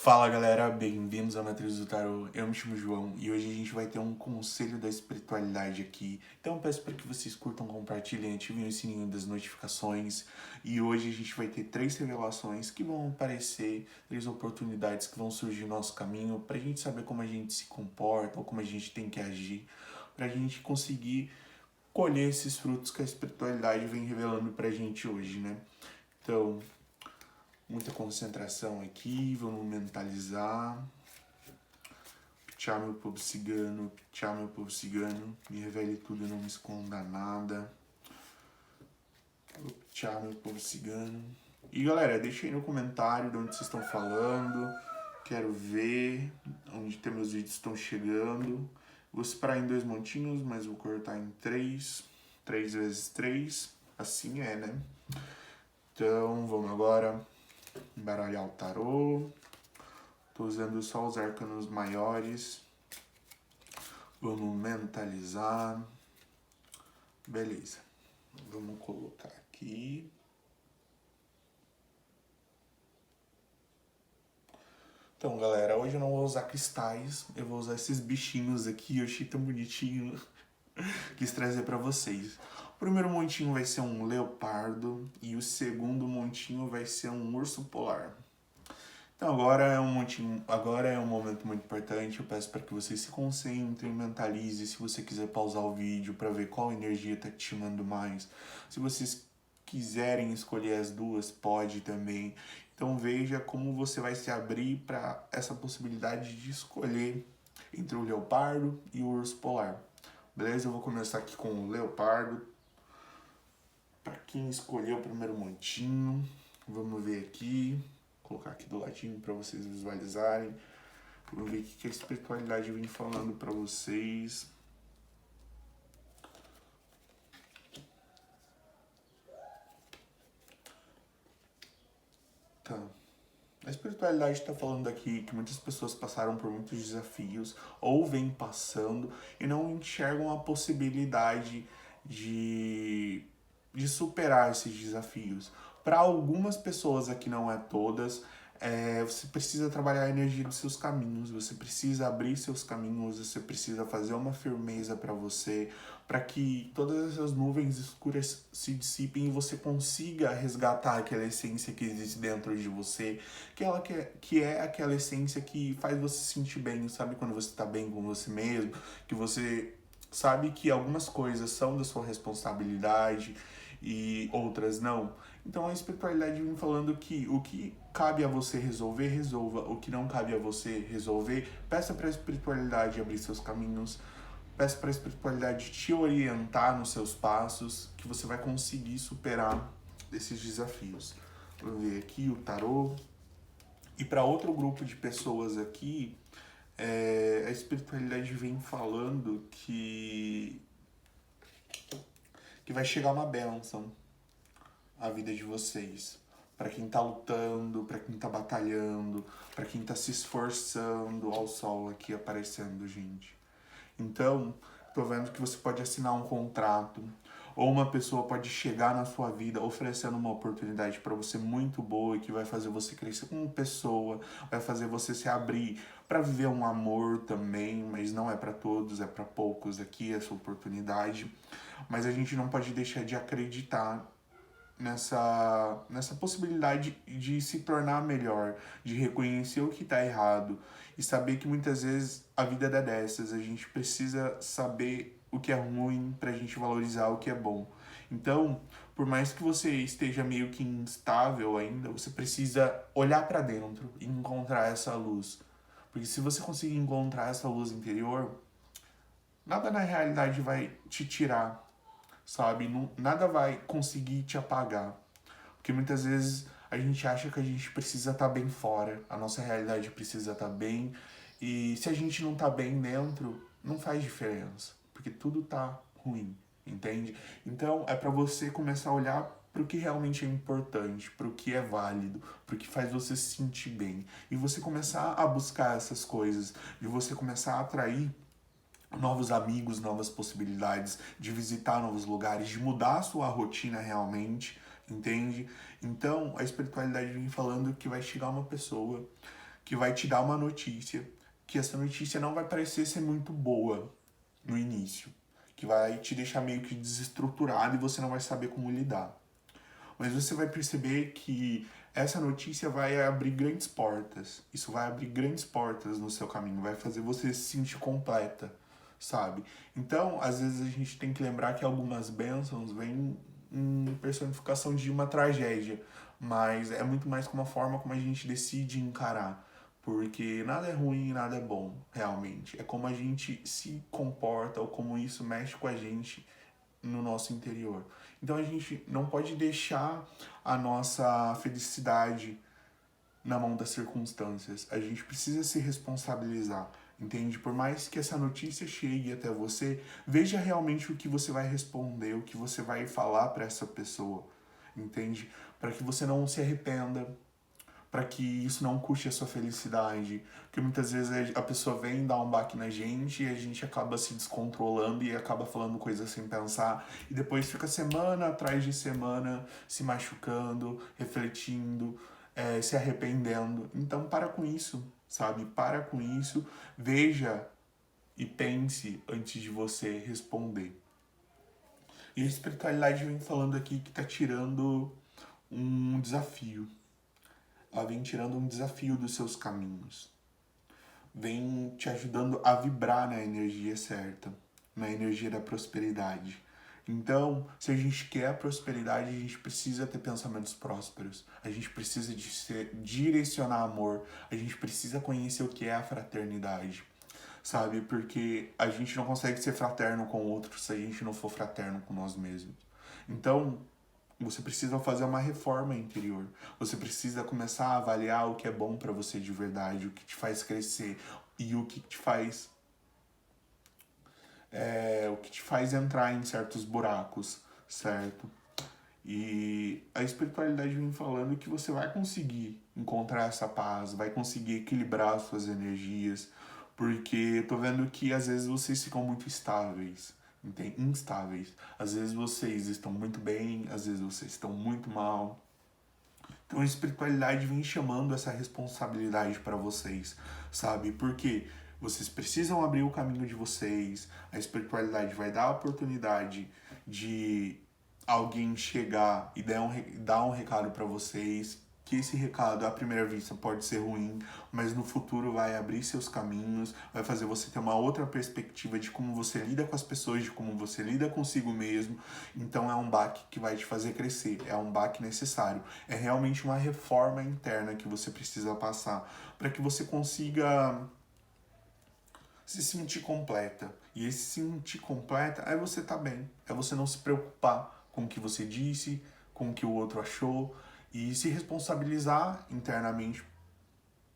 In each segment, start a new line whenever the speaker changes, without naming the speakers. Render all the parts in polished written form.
Fala galera, bem-vindos à Matriz do Tarô. Eu me chamo João e hoje a gente vai ter um conselho da espiritualidade aqui. Então eu peço para que vocês curtam, compartilhem, ativem o sininho das notificações. E hoje a gente vai ter 3 revelações que vão aparecer, 3 oportunidades que vão surgir no nosso caminho para a gente saber como a gente se comporta ou como a gente tem que agir, para a gente conseguir colher esses frutos que a espiritualidade vem revelando para a gente hoje, né? Então, muita concentração aqui, vamos mentalizar. Ptá, meu povo cigano, Ptá, meu povo cigano, me revele tudo e não me esconda nada. Ptá, meu povo cigano. E galera, deixa aí no comentário de onde vocês estão falando. Quero ver onde tem meus vídeos estão chegando. Vou separar em 2 montinhos, mas vou cortar em 3. 3 vezes 3. Assim é, né? Então, vamos agora embaralhar o tarô. Tô usando só os arcanos maiores. Vamos mentalizar. Beleza. Vamos colocar aqui. Então, galera, hoje eu não vou usar cristais. Eu vou usar esses bichinhos aqui. Eu achei tão bonitinho. Quis trazer pra vocês. O primeiro montinho vai ser um leopardo. E o segundo montinho vai ser um urso polar. Então agora é um momento muito importante. Eu peço para que vocês se concentrem, mentalizem. Se você quiser pausar o vídeo para ver qual energia está te chamando mais. Se vocês quiserem escolher as duas, pode também. Então veja como você vai se abrir para essa possibilidade de escolher entre o leopardo e o urso polar. Beleza? Eu vou começar aqui com o leopardo. Para quem escolheu o primeiro montinho, vamos ver aqui. Vou colocar aqui do ladinho para vocês visualizarem. Vamos ver o que a espiritualidade vem falando para vocês. Tá. A espiritualidade está falando aqui que muitas pessoas passaram por muitos desafios ou vêm passando e não enxergam a possibilidade de superar esses desafios. Para algumas pessoas, aqui não é todas, você precisa trabalhar a energia dos seus caminhos, você precisa abrir seus caminhos, você precisa fazer uma firmeza para você, para que todas essas nuvens escuras se dissipem e você consiga resgatar aquela essência que existe dentro de você, que é aquela essência que faz você se sentir bem, sabe? Quando você está bem com você mesmo, que você sabe que algumas coisas são da sua responsabilidade e outras não. Então a espiritualidade vem falando que o que cabe a você resolver, resolva. O que não cabe a você resolver, peça para a espiritualidade abrir seus caminhos. Peça para a espiritualidade te orientar nos seus passos, que você vai conseguir superar esses desafios. Vamos ver aqui o tarô. E para outro grupo de pessoas aqui, a espiritualidade vem falando que vai chegar uma bênção à vida de vocês. Para quem tá lutando, para quem tá batalhando, para quem tá se esforçando, ao sol aqui aparecendo, gente. Então, tô vendo que você pode assinar um contrato, ou uma pessoa pode chegar na sua vida oferecendo uma oportunidade para você muito boa e que vai fazer você crescer como pessoa, vai fazer você se abrir para viver um amor também, mas não é para todos, é para poucos aqui essa oportunidade. Mas a gente não pode deixar de acreditar nessa possibilidade de se tornar melhor, de reconhecer o que está errado e saber que muitas vezes a vida é dessas, a gente precisa saber o que é ruim pra gente valorizar o que é bom. Então, por mais que você esteja meio que instável ainda, você precisa olhar para dentro e encontrar essa luz. Porque se você conseguir encontrar essa luz interior, nada na realidade vai te tirar, sabe? Nada vai conseguir te apagar. Porque muitas vezes a gente acha que a gente precisa estar bem fora, a nossa realidade precisa estar bem, e se a gente não tá bem dentro, não faz diferença, porque tudo tá ruim, entende? Então é para você começar a olhar para o que realmente é importante, para o que é válido, para o que faz você se sentir bem, e você começar a buscar essas coisas, de você começar a atrair novos amigos, novas possibilidades, de visitar novos lugares, de mudar a sua rotina realmente, entende? Então, a espiritualidade vem falando que vai chegar uma pessoa que vai te dar uma notícia, que essa notícia não vai parecer ser muito boa no início, que vai te deixar meio que desestruturado e você não vai saber como lidar. Mas você vai perceber que essa notícia vai abrir grandes portas. Isso vai abrir grandes portas no seu caminho, vai fazer você se sentir completa, sabe? Então, às vezes a gente tem que lembrar que algumas bênçãos vêm em personificação de uma tragédia, mas é muito mais como a forma como a gente decide encarar. Porque nada é ruim e nada é bom, realmente. É como a gente se comporta ou como isso mexe com a gente no nosso interior. Então a gente não pode deixar a nossa felicidade na mão das circunstâncias. A gente precisa se responsabilizar, entende? Por mais que essa notícia chegue até você, veja realmente o que você vai responder, o que você vai falar para essa pessoa, entende? Para que você não se arrependa, para que isso não custe a sua felicidade. Porque muitas vezes a pessoa vem dar um baque na gente e a gente acaba se descontrolando e acaba falando coisas sem pensar. E depois fica semana atrás de semana se machucando, refletindo, se arrependendo. Então para com isso, sabe? Para com isso, veja e pense antes de você responder. E a espiritualidade vem falando aqui que está tirando um desafio. Ela vem tirando um desafio dos seus caminhos. Vem te ajudando a vibrar na energia certa, na energia da prosperidade. Então, se a gente quer a prosperidade, a gente precisa ter pensamentos prósperos. A gente precisa direcionar amor. A gente precisa conhecer o que é a fraternidade. Sabe? Porque a gente não consegue ser fraterno com o outro se a gente não for fraterno com nós mesmos. Então, você precisa fazer uma reforma interior. Você precisa começar a avaliar o que é bom para você de verdade, o que te faz crescer e o que te faz entrar em certos buracos, certo? E a espiritualidade vem falando que você vai conseguir encontrar essa paz, vai conseguir equilibrar as suas energias, porque eu tô vendo que às vezes vocês ficam muito instáveis. Às vezes vocês estão muito bem, às vezes vocês estão muito mal. Então a espiritualidade vem chamando essa responsabilidade para vocês, sabe? Porque vocês precisam abrir o caminho de vocês, a espiritualidade vai dar a oportunidade de alguém chegar e dar um recado para vocês, que esse recado à primeira vista pode ser ruim, mas no futuro vai abrir seus caminhos, vai fazer você ter uma outra perspectiva de como você lida com as pessoas, de como você lida consigo mesmo. Então é um baque que vai te fazer crescer, é um baque necessário, é realmente uma reforma interna que você precisa passar para que você consiga se sentir completa. E esse se sentir completa é você estar bem, é você não se preocupar com o que você disse, com o que o outro achou e se responsabilizar internamente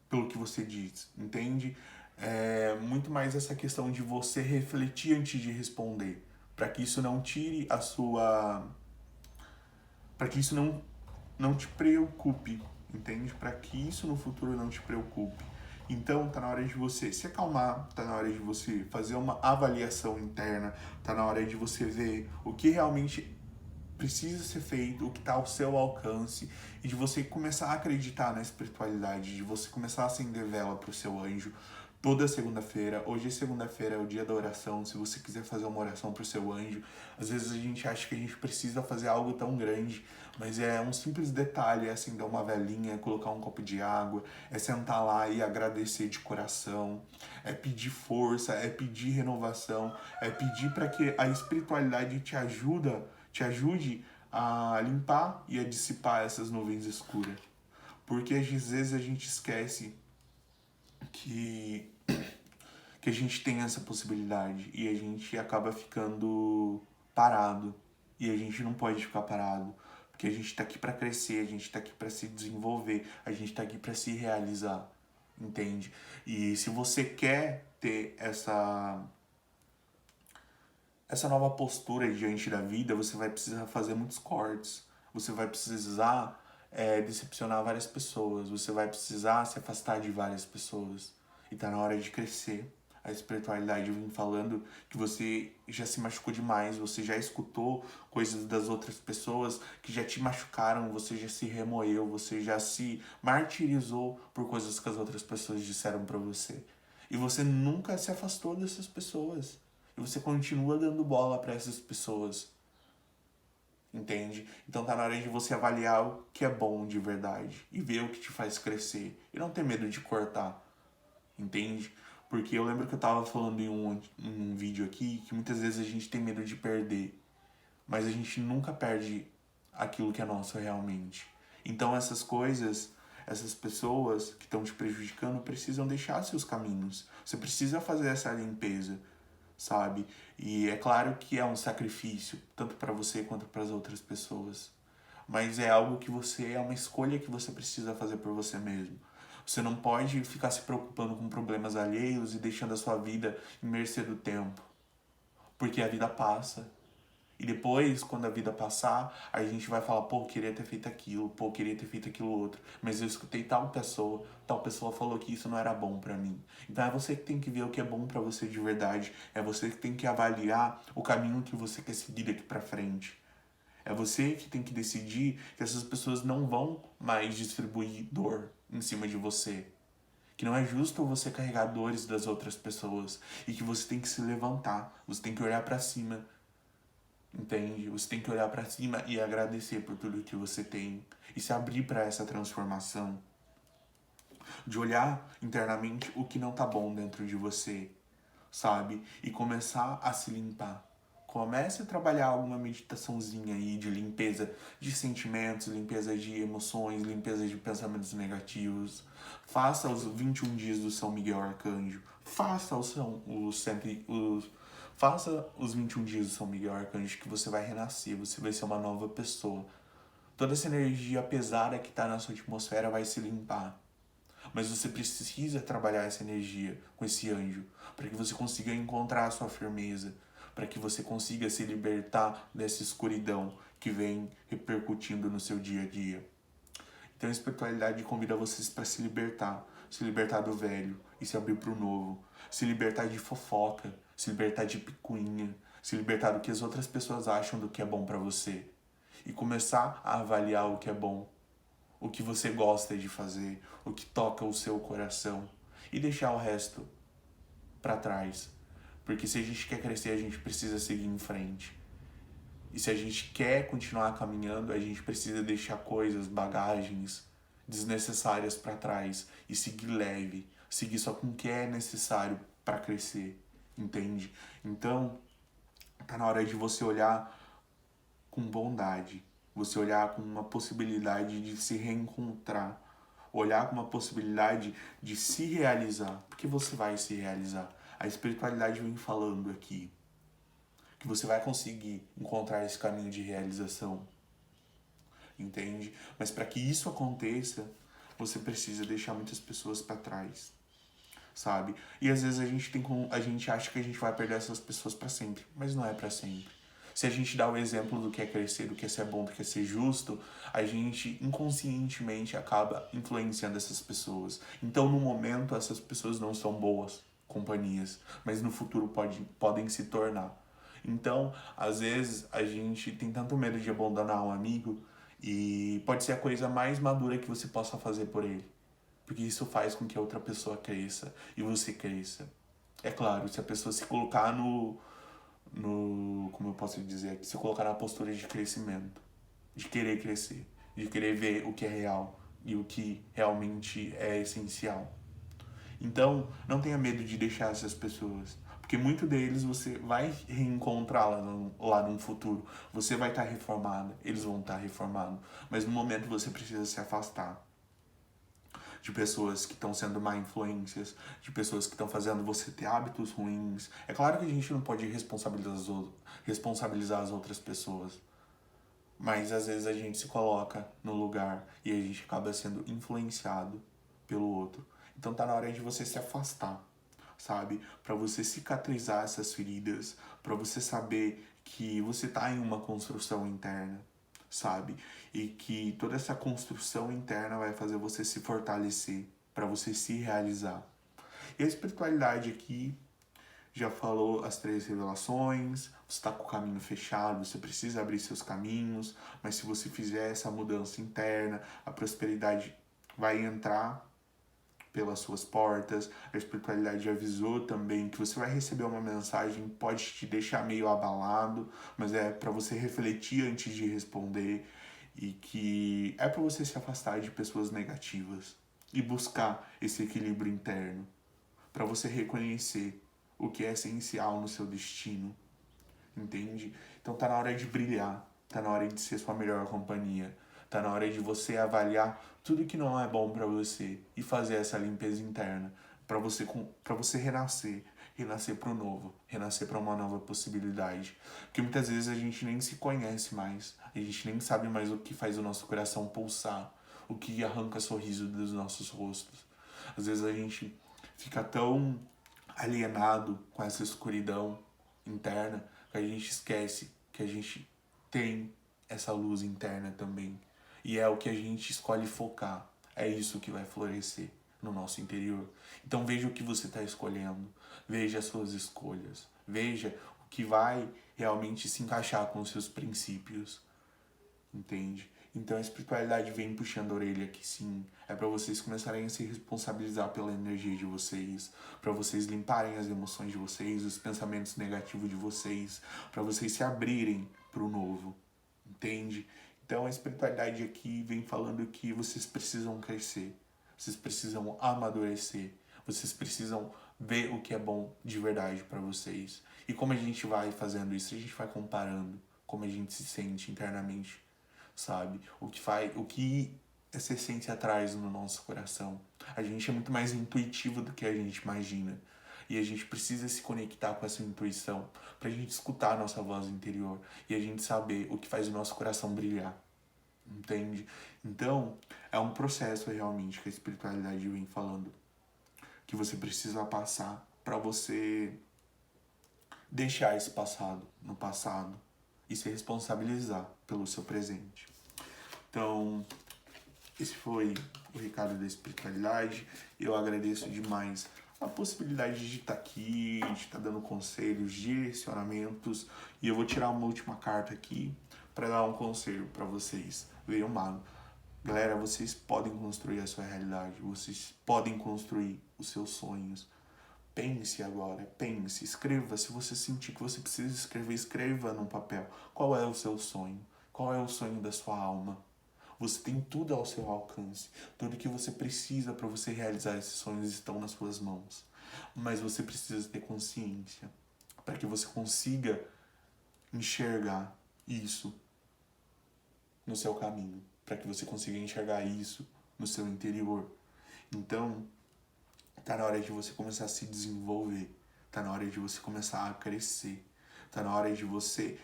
pelo que você diz, entende? É muito mais essa questão de você refletir antes de responder, para que isso não tire a sua, para que isso não te preocupe, entende? Para que isso no futuro não te preocupe. Então tá na hora de você se acalmar, tá na hora de você fazer uma avaliação interna, tá na hora de você ver o que realmente precisa ser feito, o que está ao seu alcance, e de você começar a acreditar na espiritualidade, de você começar a acender vela para o seu anjo toda segunda-feira. Hoje é segunda-feira, é o dia da oração. Se você quiser fazer uma oração para o seu anjo, às vezes a gente acha que a gente precisa fazer algo tão grande, mas é um simples detalhe, é acender uma velinha, colocar um copo de água, é sentar lá e agradecer de coração, é pedir força, é pedir renovação, é pedir para que a espiritualidade te ajude a limpar e a dissipar essas nuvens escuras. Porque às vezes a gente esquece que, que a gente tem essa possibilidade e a gente acaba ficando parado. E a gente não pode ficar parado, porque a gente está aqui para crescer, a gente está aqui para se desenvolver, a gente está aqui para se realizar, entende? E se você quer ter essa nova postura diante da vida, você vai precisar fazer muitos cortes. Você vai precisar decepcionar várias pessoas. Você vai precisar se afastar de várias pessoas. E tá na hora de crescer. A espiritualidade vem falando que você já se machucou demais, você já escutou coisas das outras pessoas que já te machucaram, você já se remoeu, você já se martirizou por coisas que as outras pessoas disseram pra você. E você nunca se afastou dessas pessoas. E você continua dando bola pra essas pessoas. Entende? Então tá na hora de você avaliar o que é bom de verdade e ver o que te faz crescer. E não ter medo de cortar. Entende? Porque eu lembro que eu tava falando em um vídeo aqui que muitas vezes a gente tem medo de perder, mas a gente nunca perde aquilo que é nosso realmente. Então essas coisas, essas pessoas que estão te prejudicando precisam deixar seus caminhos. Você precisa fazer essa limpeza, sabe? E é claro que é um sacrifício, tanto para você quanto para as outras pessoas. Mas é algo que é uma escolha que você precisa fazer por você mesmo. Você não pode ficar se preocupando com problemas alheios e deixando a sua vida em mercê do tempo. Porque a vida passa. E depois, quando a vida passar, a gente vai falar, pô, eu queria ter feito aquilo, pô, eu queria ter feito aquilo outro. Mas eu escutei tal pessoa falou que isso não era bom pra mim. Então é você que tem que ver o que é bom pra você de verdade. É você que tem que avaliar o caminho que você quer seguir daqui pra frente. É você que tem que decidir que essas pessoas não vão mais distribuir dor em cima de você. Que não é justo você carregar dores das outras pessoas. E que você tem que se levantar. Você tem que olhar pra cima. Entende? Você tem que olhar pra cima e agradecer por tudo que você tem. E se abrir pra essa transformação. De olhar internamente o que não tá bom dentro de você. Sabe? E começar a se limpar. Comece a trabalhar alguma meditaçãozinha aí de limpeza de sentimentos, limpeza de emoções, limpeza de pensamentos negativos. Faça os 21 dias do São Miguel Arcanjo. Faça os 21 dias do São Miguel Arcanjo que você vai renascer, você vai ser uma nova pessoa. Toda essa energia pesada que está na sua atmosfera vai se limpar. Mas você precisa trabalhar essa energia com esse anjo para que você consiga encontrar a sua firmeza, para que você consiga se libertar dessa escuridão que vem repercutindo no seu dia a dia. Então a espiritualidade convida vocês para se libertar do velho e se abrir para o novo, se libertar de fofoca, se libertar de picuinha, se libertar do que as outras pessoas acham do que é bom para você e começar a avaliar o que é bom, o que você gosta de fazer, o que toca o seu coração e deixar o resto para trás. Porque se a gente quer crescer, a gente precisa seguir em frente. E se a gente quer continuar caminhando, a gente precisa deixar coisas, bagagens desnecessárias para trás e seguir leve, seguir só com o que é necessário para crescer, entende? Então, tá na hora de você olhar com bondade, você olhar com uma possibilidade de se reencontrar, olhar com uma possibilidade de se realizar, porque você vai se realizar. A espiritualidade vem falando aqui que você vai conseguir encontrar esse caminho de realização, entende? Mas para que isso aconteça, você precisa deixar muitas pessoas para trás, sabe? E às vezes a gente acha que a gente vai perder essas pessoas para sempre, mas não é para sempre. Se a gente dá o exemplo do que é crescer, do que é ser bom, do que é ser justo, a gente inconscientemente acaba influenciando essas pessoas. Então, no momento, essas pessoas não são boas companhias, mas no futuro podem se tornar. Então, às vezes, a gente tem tanto medo de abandonar um amigo e pode ser a coisa mais madura que você possa fazer por ele. Porque isso faz com que a outra pessoa cresça e você cresça. É claro, se a pessoa se colocar como eu posso dizer, se colocar na postura de crescimento, de querer crescer, de querer ver o que é real e o que realmente é essencial. Então, não tenha medo de deixar essas pessoas, porque muito deles você vai reencontrar lá no futuro. Você vai estar reformado, eles vão estar reformados, mas no momento você precisa se afastar de pessoas que estão sendo má influências, de pessoas que estão fazendo você ter hábitos ruins. É claro que a gente não pode responsabilizar as outras pessoas, mas às vezes a gente se coloca no lugar e a gente acaba sendo influenciado pelo outro. Então tá na hora de você se afastar, sabe? Para você cicatrizar essas feridas, para você saber que você tá em uma construção interna, sabe? E que toda essa construção interna vai fazer você se fortalecer, para você se realizar. E a espiritualidade aqui já falou as 3 revelações, você está com o caminho fechado, você precisa abrir seus caminhos, mas se você fizer essa mudança interna, a prosperidade vai entrar pelas suas portas. A espiritualidade avisou também que você vai receber uma mensagem, pode te deixar meio abalado, mas é para você refletir antes de responder, e que é para você se afastar de pessoas negativas e buscar esse equilíbrio interno, para você reconhecer o que é essencial no seu destino, entende? Então tá na hora de brilhar, tá na hora de ser sua melhor companhia, tá na hora de você avaliar tudo que não é bom para você e fazer essa limpeza interna para você renascer para o novo, renascer para uma nova possibilidade. Porque muitas vezes a gente nem se conhece mais, a gente nem sabe mais o que faz o nosso coração pulsar, o que arranca sorriso dos nossos rostos. Às vezes a gente fica tão alienado com essa escuridão interna que a gente esquece que a gente tem essa luz interna também. E é o que a gente escolhe focar. É isso que vai florescer no nosso interior. Então veja o que você está escolhendo. Veja as suas escolhas. Veja o que vai realmente se encaixar com os seus princípios. Entende? Então a espiritualidade vem puxando a orelha aqui sim. É para vocês começarem a se responsabilizar pela energia de vocês, para vocês limparem as emoções de vocês, os pensamentos negativos de vocês, para vocês se abrirem para o novo. Entende? Então a espiritualidade aqui vem falando que vocês precisam crescer, vocês precisam amadurecer, vocês precisam ver o que é bom de verdade para vocês. E como a gente vai fazendo isso? A gente vai comparando como a gente se sente internamente, sabe? O que essa essência traz no nosso coração. A gente é muito mais intuitivo do que a gente imagina. E a gente precisa se conectar com essa intuição pra gente escutar a nossa voz interior e a gente saber o que faz o nosso coração brilhar. Entende? Então, é um processo realmente que a espiritualidade vem falando, que você precisa passar para você deixar esse passado no passado e se responsabilizar pelo seu presente. Então, esse foi o recado da espiritualidade. Eu agradeço demais a possibilidade de estar aqui, de estar dando conselhos, direcionamentos. E eu vou tirar uma última carta aqui para dar um conselho para vocês. Veio o mago. Galera, vocês podem construir a sua realidade, vocês podem construir os seus sonhos. Pense agora, pense, escreva. Se você sentir que você precisa escrever, escreva num papel. Qual é o seu sonho? Qual é o sonho da sua alma? Você tem tudo ao seu alcance. Tudo que você precisa para você realizar esses sonhos estão nas suas mãos. Mas você precisa ter consciência para que você consiga enxergar isso no seu caminho, para que você consiga enxergar isso no seu interior. Então, tá na hora de você começar a se desenvolver, tá na hora de você começar a crescer, tá na hora de você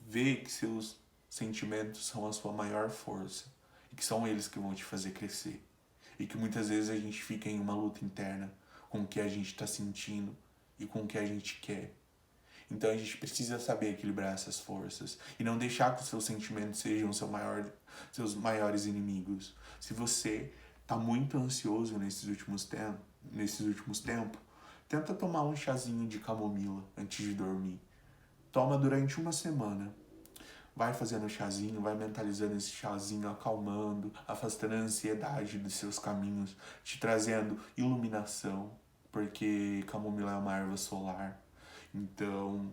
ver que seus sentimentos são a sua maior força e que são eles que vão te fazer crescer. E que muitas vezes a gente fica em uma luta interna com o que a gente está sentindo e com o que a gente quer. Então a gente precisa saber equilibrar essas forças e não deixar que os seus sentimentos sejam seus maiores inimigos. Se você está muito ansioso nesses últimos tempos, tenta tomar um chazinho de camomila antes de dormir. Toma durante uma semana. Vai fazendo o chazinho, vai mentalizando esse chazinho, acalmando, afastando a ansiedade dos seus caminhos, te trazendo iluminação, porque camomila é uma erva solar. Então,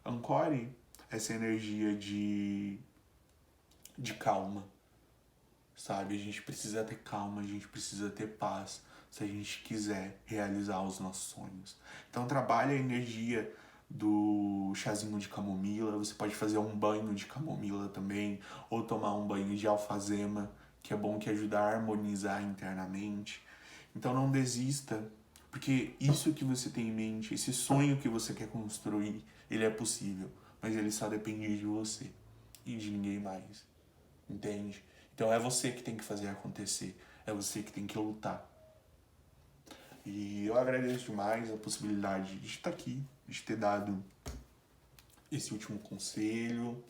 ancore essa energia de calma, sabe? A gente precisa ter calma, a gente precisa ter paz se a gente quiser realizar os nossos sonhos. Então, trabalhe a energia do chazinho de camomila. Você pode fazer um banho de camomila também, ou tomar um banho de alfazema, que é bom, que ajuda a harmonizar internamente. Então não desista, porque isso que você tem em mente, esse sonho que você quer construir, ele é possível, mas ele só depende de você e de ninguém mais, entende? Então é você que tem que fazer acontecer, é você que tem que lutar. E eu agradeço demais a possibilidade de estar aqui, de ter dado esse último conselho.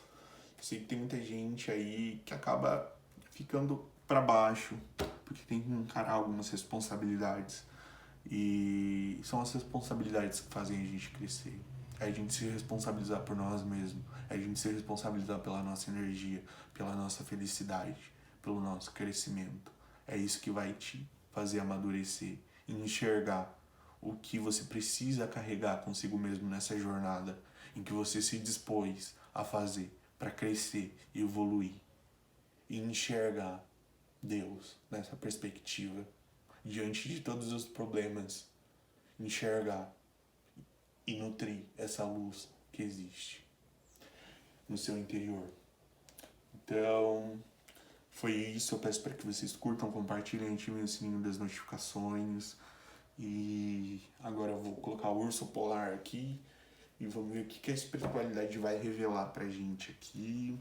Eu sei que tem muita gente aí que acaba ficando para baixo, porque tem que encarar algumas responsabilidades. E são as responsabilidades que fazem a gente crescer. É a gente se responsabilizar por nós mesmos. É a gente se responsabilizar pela nossa energia, pela nossa felicidade, pelo nosso crescimento. É isso que vai te fazer amadurecer e enxergar o que você precisa carregar consigo mesmo nessa jornada em que você se dispôs a fazer para crescer e evoluir. E enxergar Deus nessa perspectiva, diante de todos os problemas, enxergar e nutrir essa luz que existe no seu interior. Então, foi isso. Eu peço para que vocês curtam, compartilhem, ativem o sininho das notificações. E agora eu vou colocar o urso polar aqui e vamos ver o que a espiritualidade vai revelar pra gente aqui.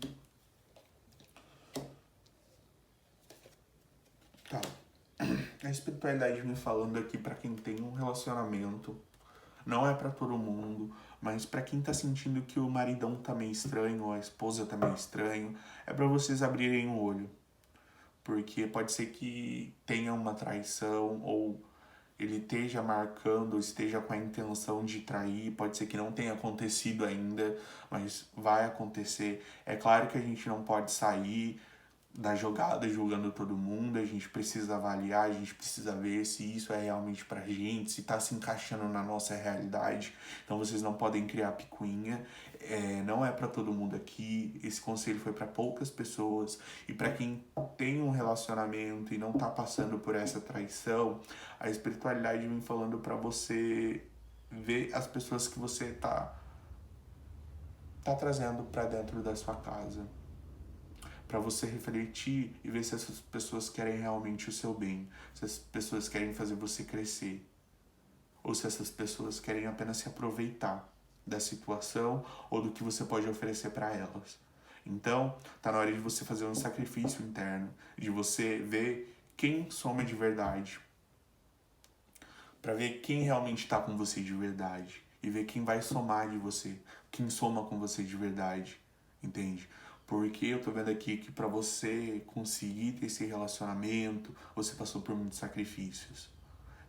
Tá. A espiritualidade me falando aqui para quem tem um relacionamento. Não é para todo mundo, mas para quem tá sentindo que o maridão tá meio estranho ou a esposa tá meio estranho, é para vocês abrirem o olho. Porque pode ser que tenha uma traição ou ele esteja marcando, esteja com a intenção de trair, pode ser que não tenha acontecido ainda, mas vai acontecer. É claro que a gente não pode sair da jogada julgando todo mundo, a gente precisa avaliar, a gente precisa ver se isso é realmente pra gente, se tá se encaixando na nossa realidade. Então vocês não podem criar picuinha, não é para todo mundo aqui, esse conselho foi para poucas pessoas, e para quem tem um relacionamento e não tá passando por essa traição, a espiritualidade vem falando para você ver as pessoas que você tá trazendo para dentro da sua casa, para você refletir e ver se essas pessoas querem realmente o seu bem, se essas pessoas querem fazer você crescer, ou se essas pessoas querem apenas se aproveitar da situação ou do que você pode oferecer para elas. Então, tá na hora de você fazer um sacrifício interno, de você ver quem soma de verdade, para ver quem realmente está com você de verdade e ver quem vai somar de você, quem soma com você de verdade, entende? Porque eu tô vendo aqui que para você conseguir ter esse relacionamento, você passou por muitos sacrifícios.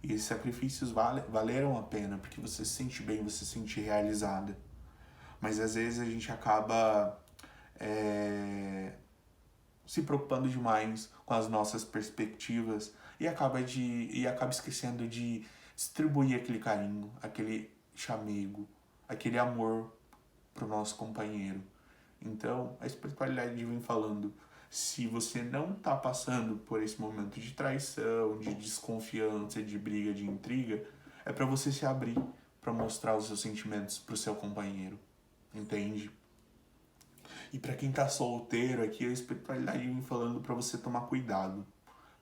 E esses sacrifícios valeram a pena, porque você se sente bem, você se sente realizada. Mas às vezes a gente acaba se preocupando demais com as nossas perspectivas e acaba esquecendo de distribuir aquele carinho, aquele chamego, aquele amor pro nosso companheiro. Então, a espiritualidade vem falando, se você não tá passando por esse momento de traição, de desconfiança, de briga, de intriga, é para você se abrir para mostrar os seus sentimentos pro seu companheiro, entende? E para quem tá solteiro aqui, a espiritualidade vem falando para você tomar cuidado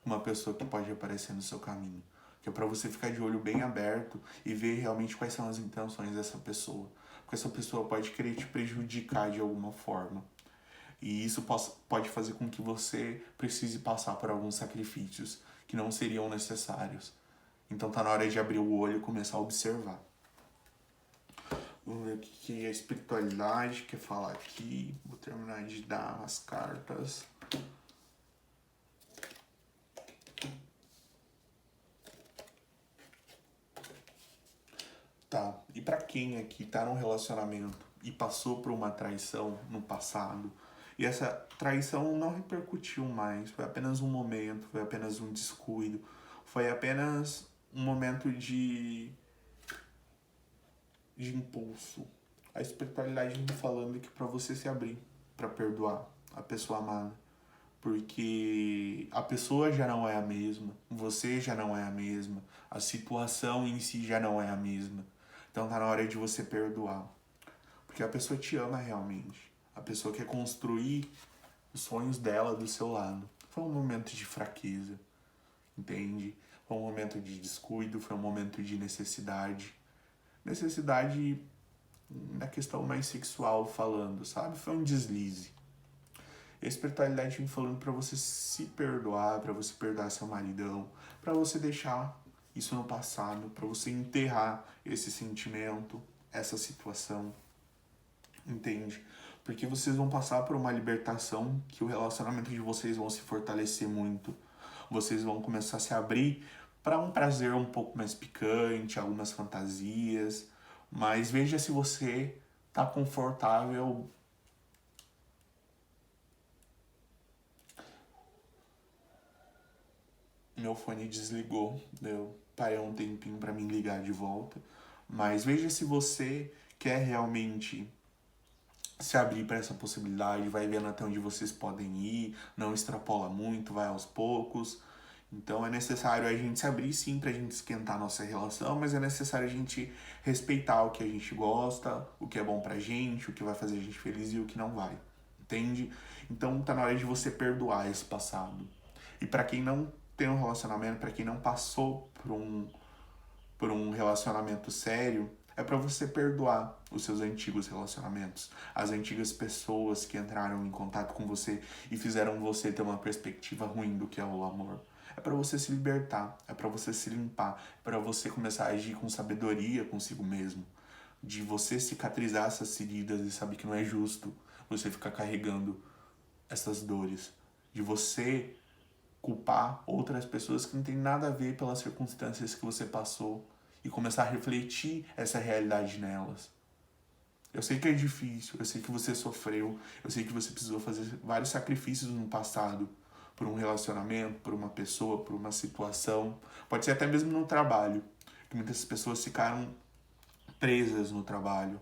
com uma pessoa que pode aparecer no seu caminho, que é para você ficar de olho bem aberto e ver realmente quais são as intenções dessa pessoa, porque essa pessoa pode querer te prejudicar de alguma forma. E isso pode fazer com que você precise passar por alguns sacrifícios que não seriam necessários. Então tá na hora de abrir o olho e começar a observar. Vamos ver o que a espiritualidade quer falar aqui. Vou terminar de dar as cartas. Tá, e pra quem aqui tá num relacionamento e passou por uma traição no passado, e essa traição não repercutiu mais, foi apenas um momento, foi apenas um descuido, foi apenas um momento de impulso. A espiritualidade me falando que para você se abrir, para perdoar a pessoa amada, porque a pessoa já não é a mesma, você já não é a mesma, a situação em si já não é a mesma. Então tá na hora de você perdoar, porque a pessoa te ama realmente, a pessoa quer construir os sonhos dela do seu lado. Foi um momento de fraqueza, entende? Foi um momento de descuido, foi um momento de necessidade. Necessidade na questão mais sexual falando, sabe? Foi um deslize. E a espiritualidade vem falando para você se perdoar, para você perdoar seu maridão, para você deixar isso no passado, para você enterrar esse sentimento, essa situação, entende? Porque vocês vão passar por uma libertação que o relacionamento de vocês vão se fortalecer muito. Vocês vão começar a se abrir para um prazer um pouco mais picante, algumas fantasias, mas veja se você tá confortável. Meu fone desligou, eu parei um tempinho para me ligar de volta, mas veja se você quer realmente se abrir para essa possibilidade, vai vendo até onde vocês podem ir, não extrapola muito, vai aos poucos. Então é necessário a gente se abrir sim pra gente esquentar a nossa relação, mas é necessário a gente respeitar o que a gente gosta, o que é bom pra gente, o que vai fazer a gente feliz e o que não vai. Entende? Então tá na hora de você perdoar esse passado. E pra quem não tem um relacionamento, pra quem não passou por um relacionamento sério, é para você perdoar os seus antigos relacionamentos, as antigas pessoas que entraram em contato com você e fizeram você ter uma perspectiva ruim do que é o amor. É para você se libertar, é para você se limpar, é para você começar a agir com sabedoria consigo mesmo, de você cicatrizar essas feridas e saber que não é justo você ficar carregando essas dores, de você culpar outras pessoas que não tem nada a ver pelas circunstâncias que você passou e começar a refletir essa realidade nelas. Eu sei que é difícil, eu sei que você sofreu, eu sei que você precisou fazer vários sacrifícios no passado por um relacionamento, por uma pessoa, por uma situação. Pode ser até mesmo no trabalho, que muitas pessoas ficaram presas no trabalho,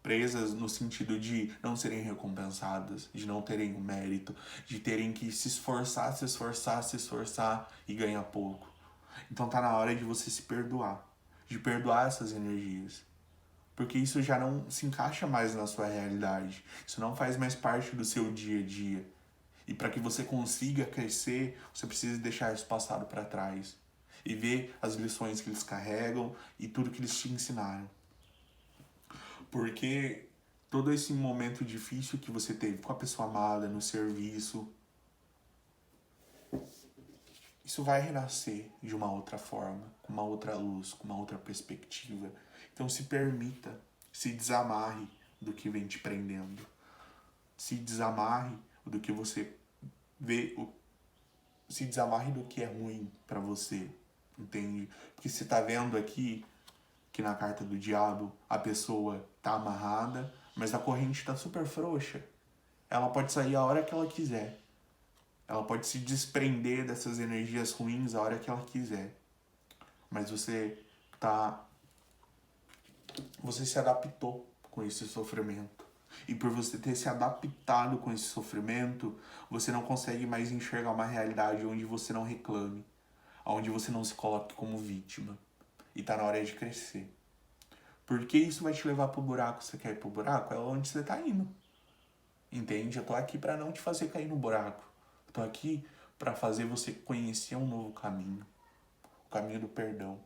presas no sentido de não serem recompensadas, de não terem o mérito, de terem que se esforçar, se esforçar, se esforçar e ganhar pouco. Então tá na hora de você se perdoar, de perdoar essas energias. Porque isso já não se encaixa mais na sua realidade. Isso não faz mais parte do seu dia a dia. E para que você consiga crescer, você precisa deixar isso passado para trás. E ver as lições que eles carregam e tudo que eles te ensinaram. Porque todo esse momento difícil que você teve com a pessoa amada, no serviço, isso vai renascer de uma outra forma, com uma outra luz, com uma outra perspectiva. Então se permita, se desamarre do que vem te prendendo. Se desamarre do que você vê, se desamarre do que é ruim para você, entende? Porque você tá vendo aqui que na carta do diabo a pessoa tá amarrada, mas a corrente tá super frouxa. Ela pode sair a hora que ela quiser. Ela pode se desprender dessas energias ruins a hora que ela quiser. Mas você se adaptou com esse sofrimento. E por você ter se adaptado com esse sofrimento, você não consegue mais enxergar uma realidade onde você não reclame, onde você não se coloque como vítima. E tá na hora de crescer. Porque isso vai te levar pro buraco. Você quer ir pro buraco? É onde você tá indo. Entende? Eu tô aqui para não te fazer cair no buraco. Eu tô aqui para fazer você conhecer um novo caminho. O caminho do perdão.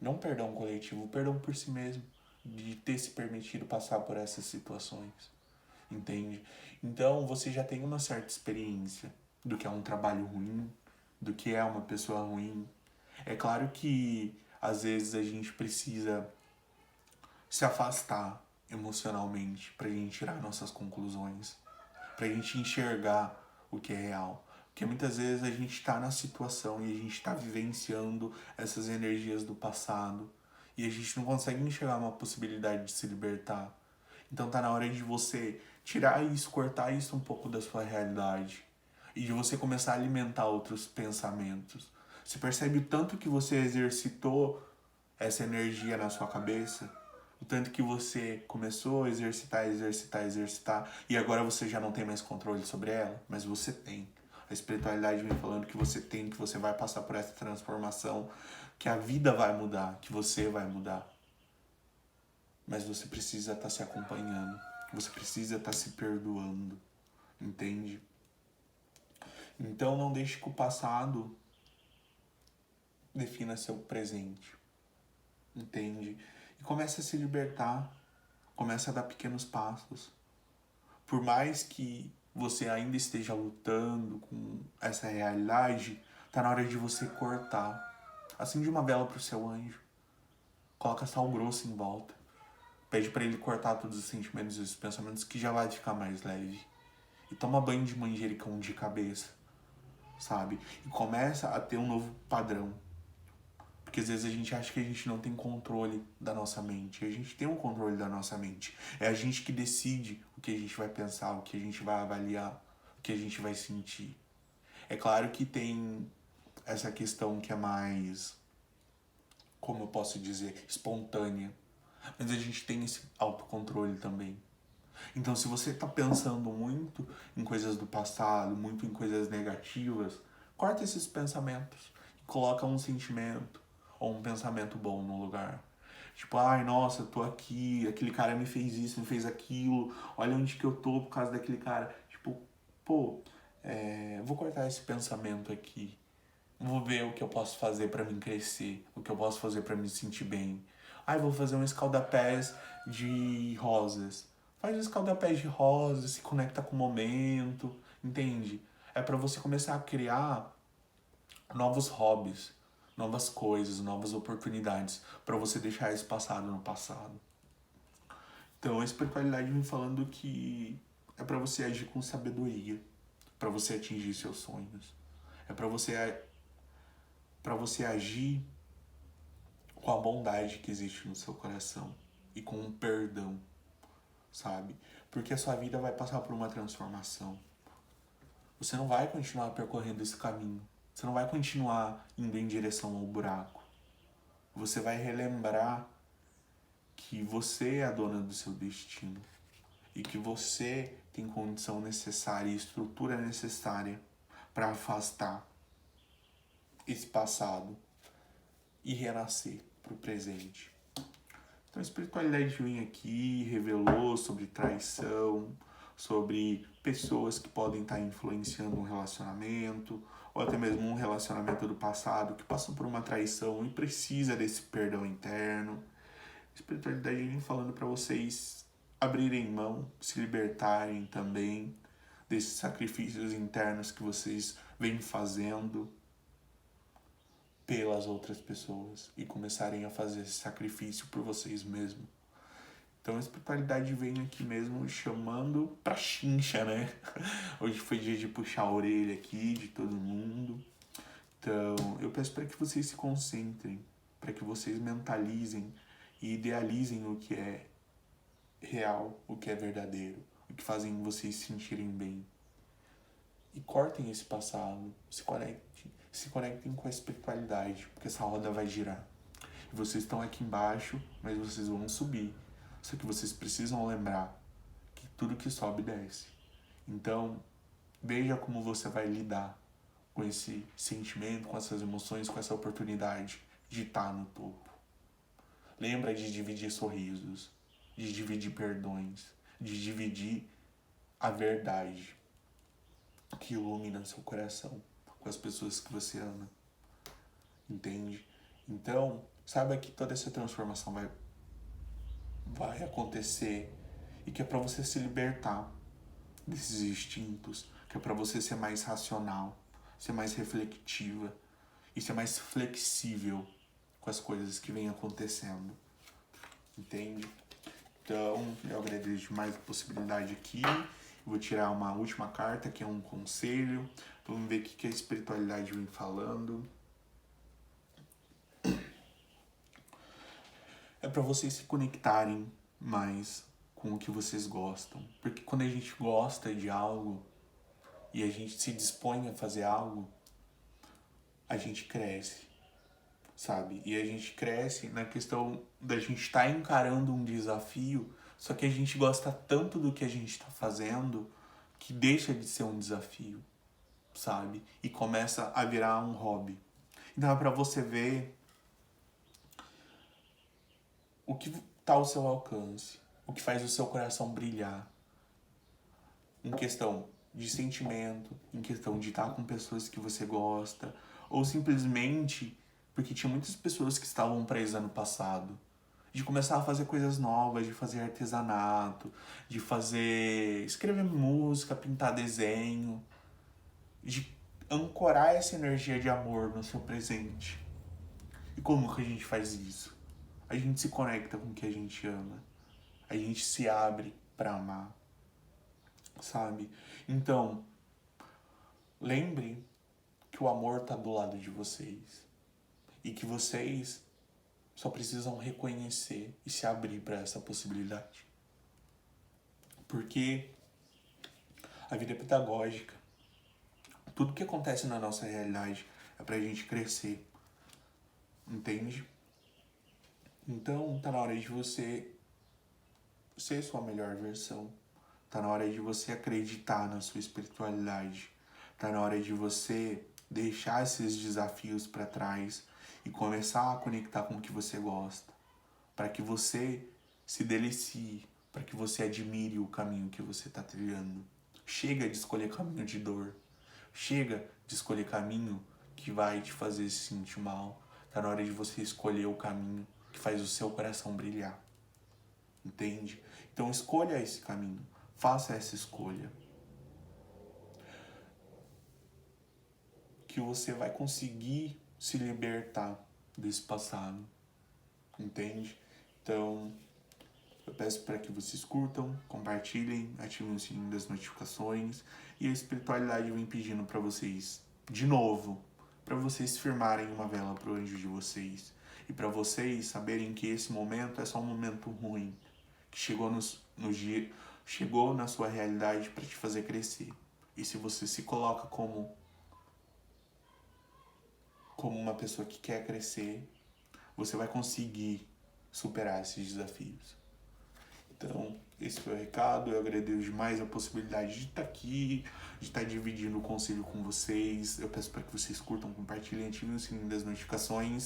Não perdão coletivo, perdão por si mesmo. De ter se permitido passar por essas situações. Entende? Então você já tem uma certa experiência do que é um trabalho ruim, do que é uma pessoa ruim. É claro que às vezes a gente precisa se afastar emocionalmente pra gente tirar nossas conclusões, pra gente enxergar o que é real. Porque muitas vezes a gente tá na situação e a gente tá vivenciando essas energias do passado e a gente não consegue enxergar uma possibilidade de se libertar. Então tá na hora de você tirar isso, cortar isso um pouco da sua realidade e de você começar a alimentar outros pensamentos. Você percebe o tanto que você exercitou essa energia na sua cabeça? O tanto que você começou a exercitar, exercitar, exercitar, e agora você já não tem mais controle sobre ela, mas você tem. A espiritualidade vem falando que você tem, que você vai passar por essa transformação, que a vida vai mudar, que você vai mudar. Mas você precisa estar se acompanhando, você precisa estar se perdoando, entende? Então não deixe que o passado defina seu presente, entende? E comece a se libertar, comece a dar pequenos passos. Por mais que você ainda esteja lutando com essa realidade, tá na hora de você cortar. Acende uma vela pro seu anjo, coloca sal grosso em volta, pede para ele cortar todos os sentimentos e os pensamentos que já vai ficar mais leve. E toma banho de manjericão de cabeça, sabe? E começa a ter um novo padrão. Porque às vezes a gente acha que a gente não tem controle da nossa mente. E a gente tem um controle da nossa mente. É a gente que decide o que a gente vai pensar, o que a gente vai avaliar, o que a gente vai sentir. É claro que tem essa questão que é mais, como eu posso dizer, espontânea. Mas a gente tem esse autocontrole também. Então, se você está pensando muito em coisas do passado, muito em coisas negativas, corta esses pensamentos e coloca um sentimento ou um pensamento bom no lugar. Tipo, ai, nossa, eu tô aqui, aquele cara me fez isso, me fez aquilo, olha onde que eu tô por causa daquele cara. Tipo, pô, vou cortar esse pensamento aqui. Vou ver o que eu posso fazer pra mim crescer, o que eu posso fazer pra me sentir bem. Ai, vou fazer um escaldapés de rosas. Faz um escaldapés de rosas, se conecta com o momento, entende? É pra você começar a criar novos hobbies, novas coisas, novas oportunidades, pra você deixar esse passado no passado. Então, a espiritualidade vem falando que é pra você agir com sabedoria, pra você atingir seus sonhos. É pra você agir com a bondade que existe no seu coração e com o perdão, sabe? Porque a sua vida vai passar por uma transformação. Você não vai continuar percorrendo esse caminho. Você não vai continuar indo em direção ao buraco. Você vai relembrar que você é a dona do seu destino e que você tem condição necessária e estrutura necessária para afastar esse passado e renascer para o presente. Então a espiritualidade vem aqui, revelou sobre traição, sobre pessoas que podem estar influenciando um relacionamento, ou até mesmo um relacionamento do passado que passam por uma traição e precisa desse perdão interno. A espiritualidade vem falando para vocês abrirem mão, se libertarem também desses sacrifícios internos que vocês vêm fazendo pelas outras pessoas e começarem a fazer esse sacrifício por vocês mesmos. Então a espiritualidade vem aqui mesmo chamando pra chincha, né? Hoje foi dia de puxar a orelha aqui de todo mundo. Então eu peço para que vocês se concentrem, para que vocês mentalizem e idealizem o que é real, o que é verdadeiro, o que fazem vocês se sentirem bem. E cortem esse passado, se conectem com a espiritualidade, porque essa roda vai girar. E vocês estão aqui embaixo, mas vocês vão subir. Só que vocês precisam lembrar que tudo que sobe desce. Então, veja como você vai lidar com esse sentimento, com essas emoções, com essa oportunidade de estar no topo. Lembra de dividir sorrisos, de dividir perdões, de dividir a verdade que ilumina seu coração com as pessoas que você ama. Entende? Então, saiba que toda essa transformação vai acontecer e que é para você se libertar desses instintos, que é para você ser mais racional, ser mais reflexiva e ser mais flexível com as coisas que vêm acontecendo. Entende? Então, eu agradeço mais a possibilidade aqui. Vou tirar uma última carta, que é um conselho. Vamos ver o que a espiritualidade vem falando. É para vocês se conectarem mais com o que vocês gostam. Porque quando a gente gosta de algo e a gente se dispõe a fazer algo, a gente cresce, sabe? E a gente cresce na questão da gente estar encarando um desafio, só que a gente gosta tanto do que a gente está fazendo que deixa de ser um desafio, sabe? E começa a virar um hobby. Então é para você ver o que está ao seu alcance, o que faz o seu coração brilhar, em questão de sentimento, em questão de estar com pessoas que você gosta, ou simplesmente porque tinha muitas pessoas que estavam presas no passado, de começar a fazer coisas novas, de fazer artesanato, de escrever música, pintar desenho, de ancorar essa energia de amor no seu presente. E como que a gente faz isso? A gente se conecta com o que a gente ama. A gente se abre para amar, sabe? Então, lembre que o amor tá do lado de vocês. e que vocês só precisam reconhecer e se abrir para essa possibilidade. Porque a vida é pedagógica. Tudo que acontece na nossa realidade é pra gente crescer. Entende? Então, tá na hora de você ser sua melhor versão. Tá na hora de você acreditar na sua espiritualidade. Tá na hora de você deixar esses desafios para trás e começar a conectar com o que você gosta. Para que você se delicie, para que você admire o caminho que você tá trilhando. Chega de escolher caminho de dor. Chega de escolher caminho que vai te fazer se sentir mal. Tá na hora de você escolher o caminho que faz o seu coração brilhar. Entende? Então escolha esse caminho. Faça essa escolha. Que você vai conseguir se libertar desse passado. Entende? Então, eu peço para que vocês curtam, compartilhem, ativem o sininho das notificações. E a espiritualidade vem pedindo para vocês, de novo, para vocês firmarem uma vela para o anjo de vocês. E para vocês saberem que esse momento é só um momento ruim, que chegou na sua realidade para te fazer crescer. E se você se coloca como uma pessoa que quer crescer, você vai conseguir superar esses desafios. Então, esse foi o recado. Eu agradeço demais a possibilidade de estar aqui, de estar dividindo o conselho com vocês. Eu peço para que vocês curtam, compartilhem, ativem o sininho das notificações.